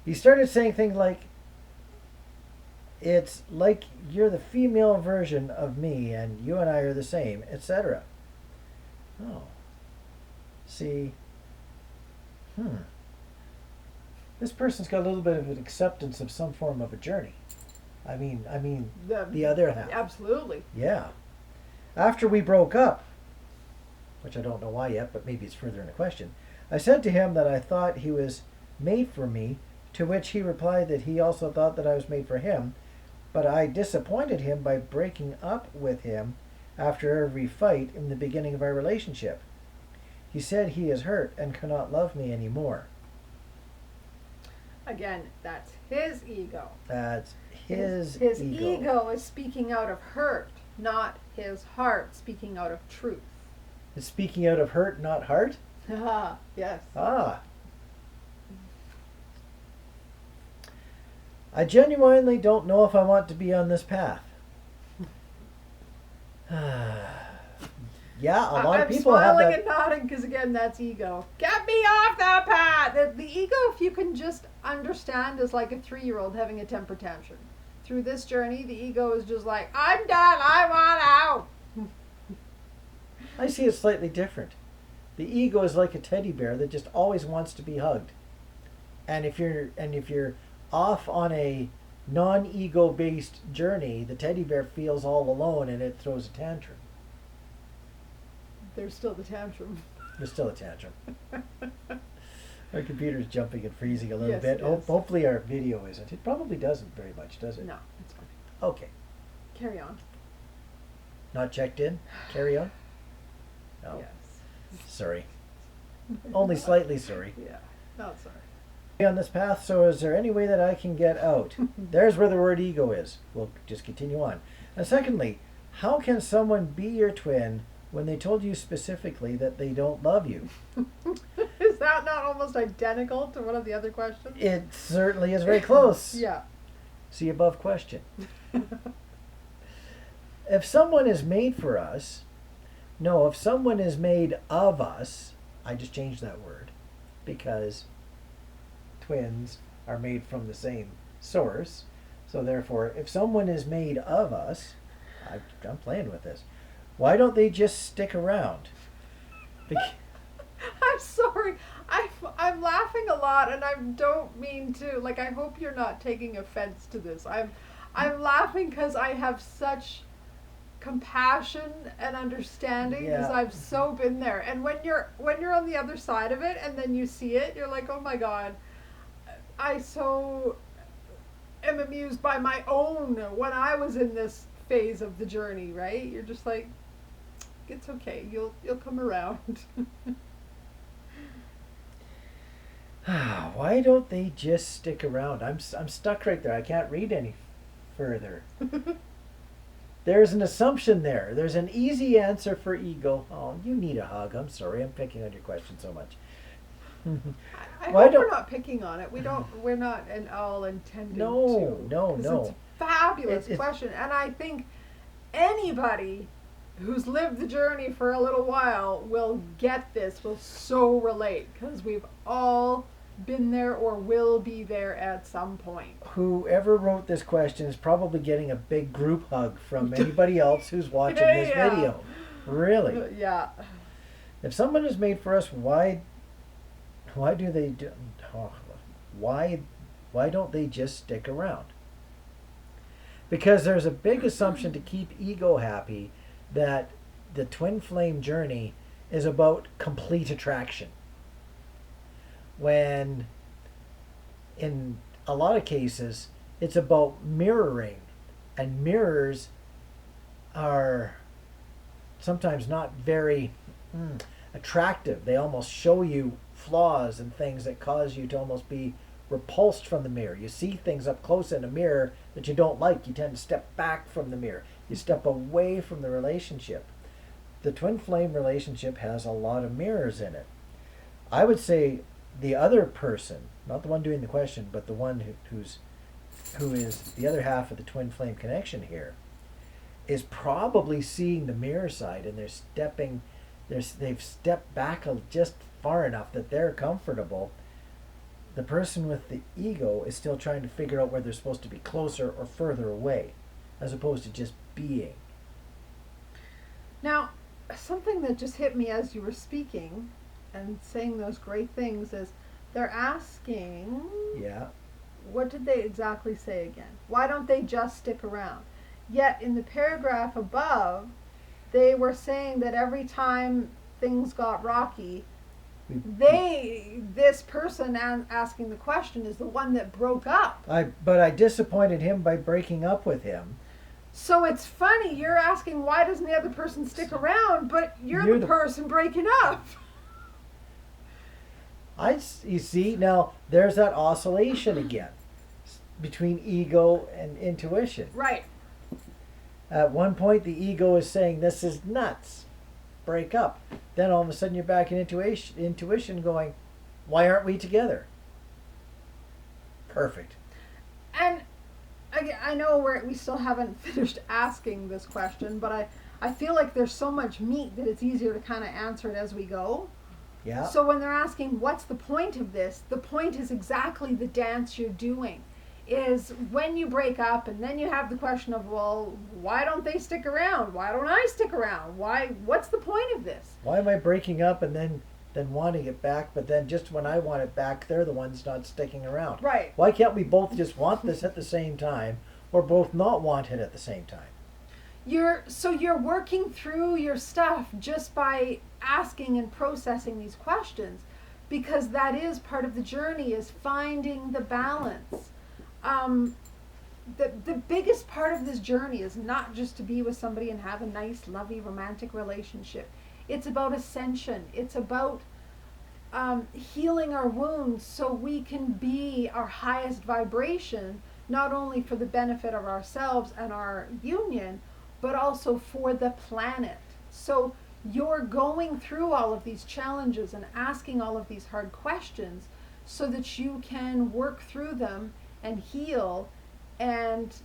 He started saying things like, it's like you're the female version of me and you and I are the same, etc. Oh. See. This person's got a little bit of an acceptance of some form of a journey. I mean, the other half. Absolutely. Yeah. After we broke up, which I don't know why yet, but maybe it's further in the question, I said to him that I thought he was made for me, to which he replied that he also thought that I was made for him, but I disappointed him by breaking up with him after every fight in the beginning of our relationship. He said he is hurt and cannot love me anymore. Again, that's his ego. That's his ego is speaking out of hurt, not his heart speaking out of truth. It's speaking out of hurt, not heart? Ah, yes. Ah. I genuinely don't know if I want to be on this path. Yeah, a lot of people have that. I'm smiling and nodding because, again, that's ego. Get me off that path! The ego, if you can just understand, is like a 3-year-old having a temper tantrum. Through this journey, the ego is just like, I'm done, I want out! I see it slightly different. The ego is like a teddy bear that just always wants to be hugged. And if you're off on a non-ego based journey, the teddy bear feels all alone and it throws a tantrum. There's still the tantrum. There's still a tantrum. Our computer's jumping and freezing a little Yes, bit. it is. Hopefully our video isn't. It probably doesn't very much, does it? No, it's fine. Okay. Carry on. Not checked in? Carry on? No. Yes. Sorry. Only slightly sorry. Yeah. No, sorry. On this path, so is there any way that I can get out? There's where the word ego is. We'll just continue on. And secondly, how can someone be your twin when they told you specifically that they don't love you? Is that not almost identical to one of the other questions? It certainly is very close. Yeah. See above question. If someone is made for us, no, if someone is made of us, I just changed that word because twins are made from the same source. So therefore, if someone is made of us, I'm playing with this. Why don't they just stick around? I'm sorry. I'm laughing a lot, and I don't mean to. Like, I hope you're not taking offense to this. I'm laughing because I have such compassion and understanding because Yeah. I've so been there. And when you're on the other side of it, and then you see it, you're like, oh my God, I so am amused by my own when I was in this phase of the journey. Right? You're just like, it's okay. You'll come around. Why don't they just stick around? I'm stuck right there. I can't read any further. There's an assumption there. There's an easy answer for ego. Oh, you need a hug. I'm sorry. I'm picking on your question so much. I Why hope don't- we're not picking on it. We're not at all intending No, to. no, 'Cause no. It's a fabulous It's- question, and I think anybody who's lived the journey for a little while will get this. Will so relate because we've all been there or will be there at some point. Whoever wrote this question is probably getting a big group hug from anybody else who's watching this Yeah. video. Really. Yeah. If someone is made for us, why do they do? Why don't they just stick around? Because there's a big assumption to keep ego happy that the twin flame journey is about complete attraction. When in a lot of cases it's about mirroring, and mirrors are sometimes not very attractive. They almost show you flaws and things that cause you to almost be repulsed from the mirror. You see things up close in a mirror that you don't like. You tend to step back from the mirror. You step away from the relationship. The twin flame relationship has a lot of mirrors in it. I would say the other person, not the one doing the question, but the one who is the other half of the twin flame connection here, is probably seeing the mirror side, and they've stepped back just far enough that they're comfortable. The person with the ego is still trying to figure out whether they're supposed to be closer or further away, as opposed to just being. Now, something that just hit me as you were speaking and saying those great things is they're asking, Yeah. what did they exactly say again? Why don't they just stick around? Yet in the paragraph above, they were saying that every time things got rocky, this person asking the question is the one that broke up. But I disappointed him by breaking up with him. So it's funny, you're asking why doesn't the other person stick around, but you're the person breaking up. You see, now there's that oscillation again between ego and intuition. Right. At one point, the ego is saying, this is nuts, break up. Then all of a sudden, you're back in intuition going, why aren't we together? Perfect. And I know we still haven't finished asking this question, but I feel like there's so much meat that it's easier to kind of answer it as we go. Yeah. So when they're asking, what's the point of this? The point is exactly the dance you're doing. Is when you break up and then you have the question of, well, why don't they stick around? Why don't I stick around? What's the point of this? Why am I breaking up and then wanting it back, but then just when I want it back, they're the ones not sticking around? Right. Why can't we both just want this at the same time, or both not want it at the same time? You're working through your stuff just by asking and processing these questions, because that is part of the journey, is finding the balance. The biggest part of this journey is not just to be with somebody and have a nice, lovely, romantic relationship. It's about ascension. It's about healing our wounds so we can be our highest vibration, not only for the benefit of ourselves and our union, but also for the planet. So you're going through all of these challenges and asking all of these hard questions so that you can work through them and heal and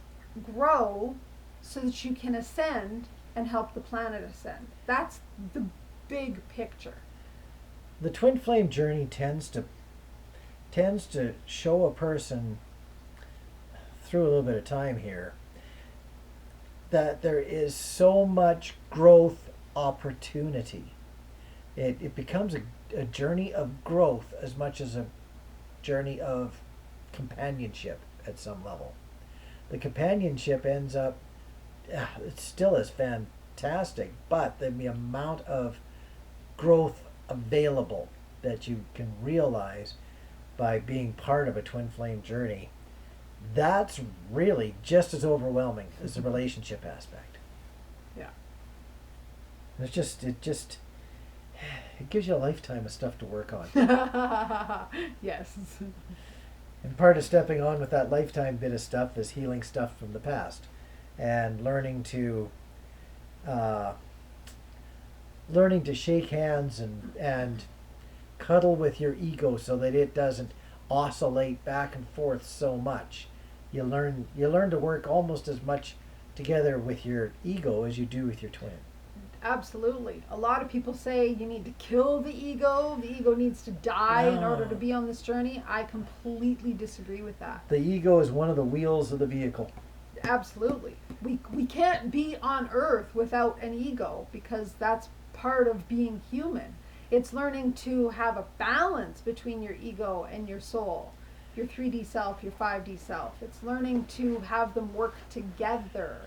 grow so that you can ascend and help the planet ascend. That's the big picture. The twin flame journey tends to show a person through a little bit of time here that there is so much growth opportunity. It becomes a journey of growth as much as a journey of companionship at some level. The companionship ends up, it still is fantastic, but the amount of growth available that you can realize by being part of a twin flame journey, that's really just as overwhelming as the relationship aspect. Yeah. It gives you a lifetime of stuff to work on. Yes. And part of stepping on with that lifetime bit of stuff is healing stuff from the past and learning to shake hands and cuddle with your ego so that it doesn't oscillate back and forth so much. You learn to work almost as much together with your ego as you do with your twin. Absolutely. A lot of people say you need to kill the ego. The ego needs to die in order to be on this journey. I completely disagree with that. The ego is one of the wheels of the vehicle. Absolutely. We can't be on Earth without an ego, because that's part of being human. It's learning to have a balance between your ego and your soul, your 3D self, your 5D self. It's learning to have them work together.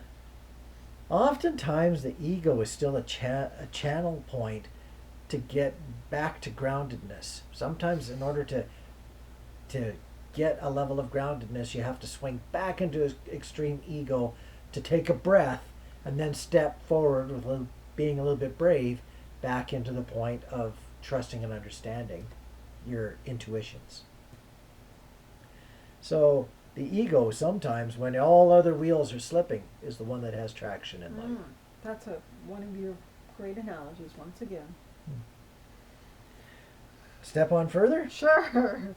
Oftentimes the ego is still a channel point to get back to groundedness. Sometimes in order to get a level of groundedness, you have to swing back into extreme ego to take a breath and then step forward with being a little bit brave back into the point of trusting and understanding your intuitions. So the ego sometimes, when all other wheels are slipping, is the one that has traction in life. That's one of your great analogies once again. Step on further? Sure.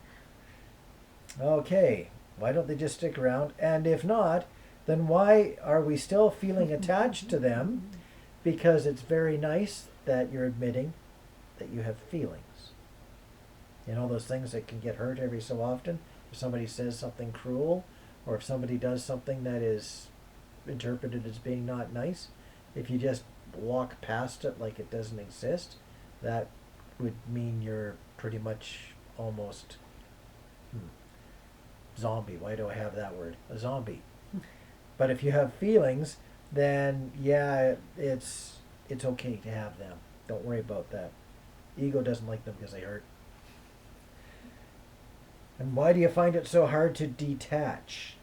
Okay, why don't they just stick around? And if not, then why are we still feeling attached to them? Because it's very nice that you're admitting that you have feelings. You know, those things that can get hurt every so often. If somebody says something cruel, or if somebody does something that is interpreted as being not nice, if you just walk past it like it doesn't exist, that would mean you're pretty much almost zombie. Why do I have that word? A zombie. But if you have feelings, then yeah, it's okay to have them. Don't worry about that. Ego doesn't like them because they hurt. And why do you find it so hard to detach?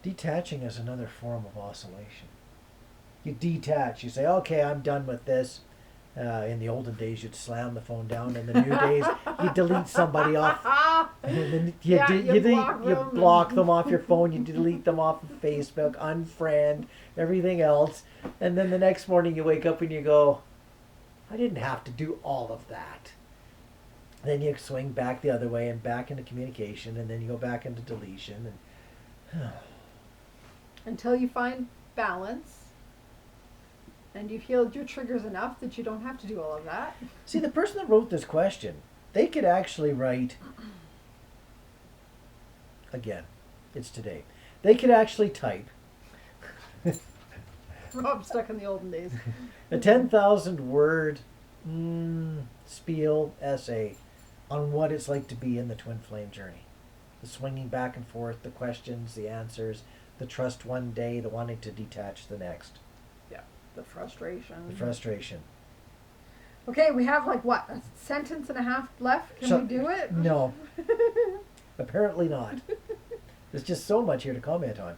Detaching is another form of oscillation. You detach. You say, okay, I'm done with this. In the olden days, you'd slam the phone down. In the new days, you delete somebody off. And then you block them off your phone. You delete them off of Facebook, unfriend, everything else. And then the next morning you wake up and you go, I didn't have to do all of that. Then you swing back the other way and back into communication, and then you go back into deletion. And Until you find balance. And you've healed your triggers enough that you don't have to do all of that. See, the person that wrote this question, they could actually write, again, it's today. They could actually type Rob stuck in the olden days. a 10,000 word spiel essay on what it's like to be in the twin flame journey. The swinging back and forth, the questions, the answers, the trust one day, the wanting to detach the next. The frustration. The frustration. Okay, we have like what, a sentence and a half left? Can we do it? No. Apparently not. There's just so much here to comment on.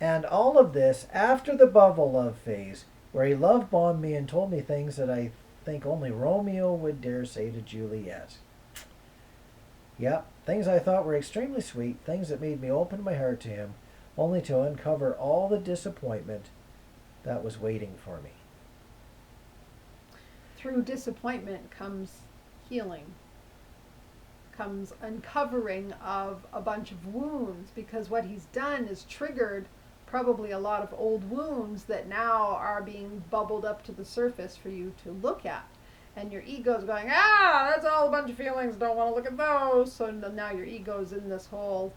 And all of this after the bubble love phase, where he love bombed me and told me things that I think only Romeo would dare say to Juliet. Yep, things I thought were extremely sweet, things that made me open my heart to him, only to uncover all the disappointment that was waiting for me. Through disappointment comes healing, comes uncovering of a bunch of wounds, because what he's done is triggered probably a lot of old wounds that now are being bubbled up to the surface for you to look at. And your ego's going, that's all a bunch of feelings, don't want to look at those. So now your ego's in this whole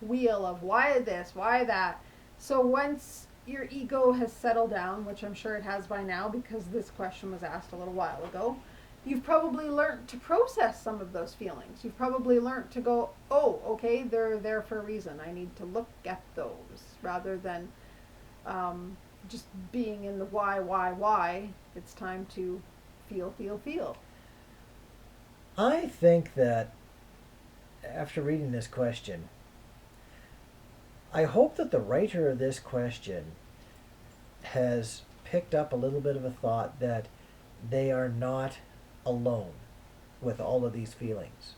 wheel of why this, why that. So once your ego has settled down, which I'm sure it has by now because this question was asked a little while ago, you've probably learned to process some of those feelings. You've probably learned to go, oh, okay, they're there for a reason. I need to look at those rather than just being in the why. It's time to feel. I think that after reading this question, I hope that the writer of this question has picked up a little bit of a thought that they are not alone with all of these feelings.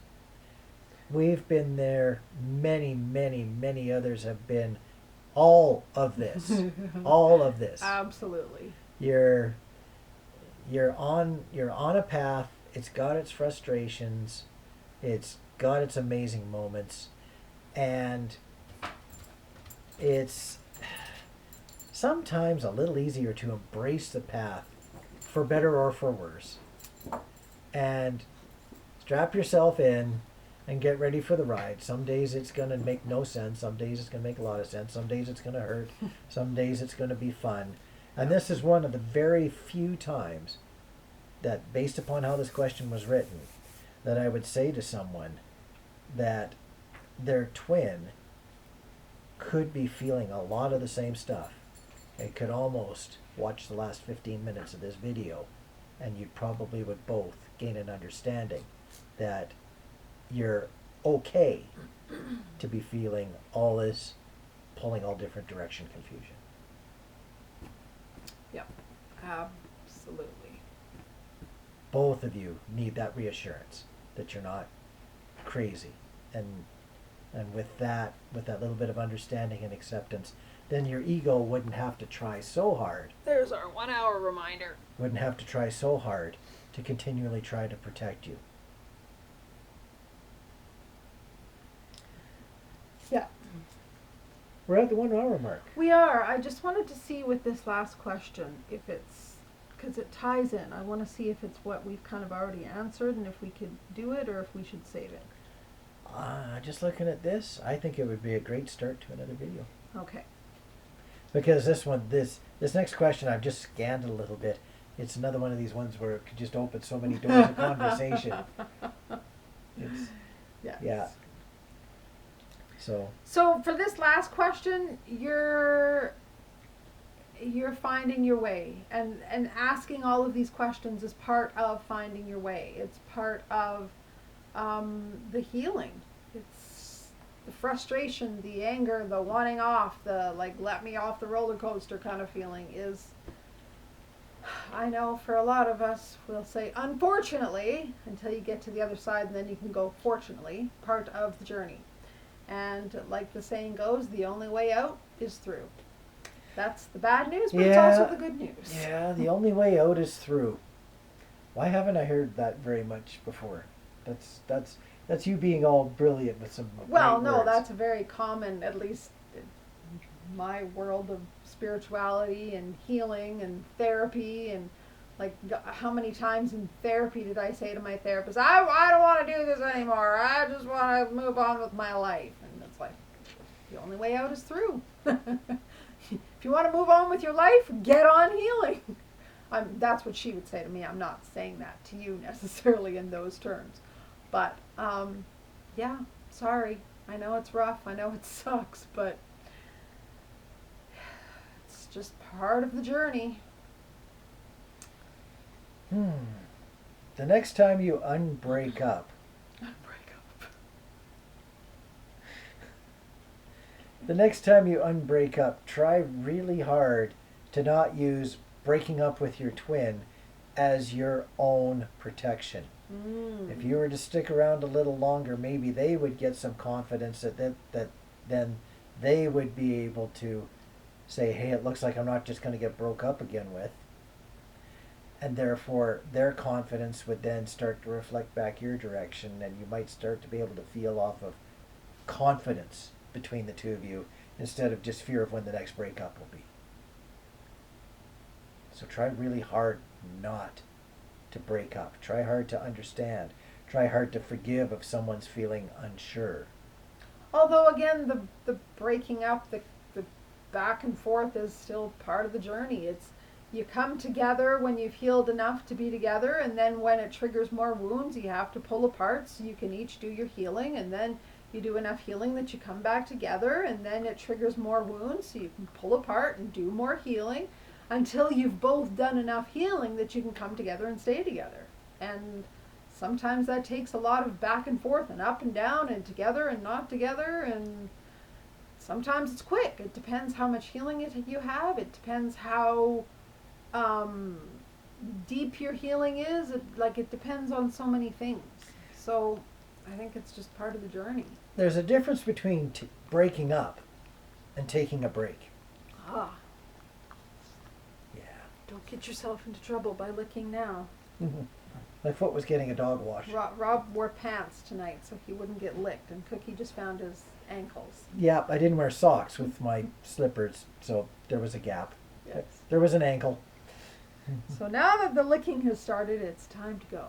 We've been there, many others have been. All of this. All of this. Absolutely. You're on a path. It's got its frustrations. It's got its amazing moments. And it's sometimes a little easier to embrace the path, for better or for worse. And strap yourself in and get ready for the ride. Some days it's going to make no sense. Some days it's going to make a lot of sense. Some days it's going to hurt. Some days it's going to be fun. And this is one of the very few times that, based upon how this question was written, that I would say to someone that their twin could be feeling a lot of the same stuff. It could almost watch the last 15 minutes of this video and you probably would both gain an understanding that you're okay to be feeling all this pulling all different direction confusion. Yep. Absolutely. Both of you need that reassurance that you're not crazy. And with that little bit of understanding and acceptance, then your ego wouldn't have to try so hard. There's our 1 hour reminder. Wouldn't have to try so hard to continually try to protect you. Yeah. We're at the 1 hour mark. We are. I just wanted to see with this last question if it's, because it ties in. I want to see if it's what we've kind of already answered and if we could do it or if we should save it. Just looking at this, I think it would be a great start to another video. Okay. Because this next question, I've just scanned it a little bit. It's another one of these ones where it could just open so many doors of conversation. It's, Yes. yeah. So for this last question, you're finding your way, and asking all of these questions is part of finding your way. It's part of the healing. It's the frustration, the anger, the wanting off, the like let me off the roller coaster kind of feeling is, I know for a lot of us, we'll say unfortunately until you get to the other side, and then you can go fortunately, part of the journey. And like the saying goes, the only way out is through. That's the bad news, but it's also the good news. Yeah, the only way out is through. Why haven't I heard that very much before? That's you being all brilliant with some Well, great no, words. that's a very common, at least in my world of spirituality and healing and therapy, and like how many times in therapy did I say to my therapist, I don't want to do this anymore. I just want to move on with my life. And it's like, the only way out is through. If you want to move on with your life, get on healing. That's what she would say to me. I'm not saying that to you necessarily in those terms. But, yeah, sorry. I know it's rough. I know it sucks, but it's just part of the journey. The next time you unbreak up, try really hard to not use breaking up with your twin as your own protection. If you were to stick around a little longer, maybe they would get some confidence that then they would be able to say, hey, it looks like I'm not just going to get broke up again with. And therefore, their confidence would then start to reflect back your direction, and you might start to be able to feel off of confidence between the two of you instead of just fear of when the next breakup will be. So try really hard not to break up. Try hard to understand. Try hard to forgive if someone's feeling unsure. Although, again, the breaking up, the back and forth is still part of the journey. It's, you come together when you've healed enough to be together, and then when it triggers more wounds, you have to pull apart so you can each do your healing, and then you do enough healing that you come back together, and then it triggers more wounds so you can pull apart and do more healing until you've both done enough healing that you can come together and stay together. And sometimes that takes a lot of back and forth and up and down and together and not together, and sometimes it's quick. It depends how much healing you have. It depends how deep your healing is. It depends on so many things. So I think it's just part of the journey. There's a difference between breaking up and taking a break. Ah, Yeah. don't get yourself into trouble by licking now. My foot was getting a dog wash. Rob wore pants tonight so he wouldn't get licked, and Cookie just found his ankles. Yeah, I didn't wear socks with my slippers, so there was a gap. Yes. There was an ankle. So now that the licking has started, it's time to go.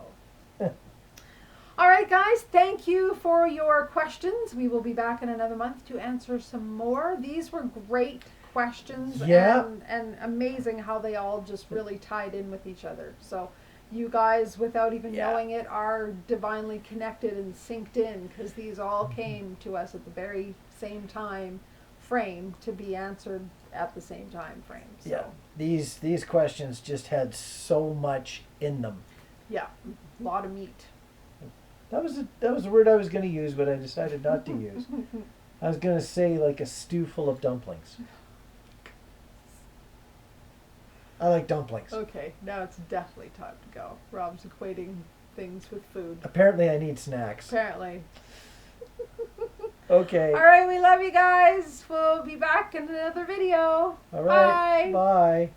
All right, guys, thank you for your questions. We will be back in another month to answer some more. These were great questions, Yeah. and amazing how they all just really tied in with each other. So you guys, without even knowing it, are divinely connected and synced in, because these all came to us at the very same time frame to be answered at the same time frame. So, Yeah. These questions just had so much in them. yeah, a lot of meat. That was the word I was going to use, but I decided not to use. I was going to say like a stew full of dumplings. I like dumplings. Okay, now it's definitely time to go. Rob's equating things with food. Apparently, I need snacks. Apparently. Okay. All right, we love you guys. We'll be back in another video. All right. Bye. Bye.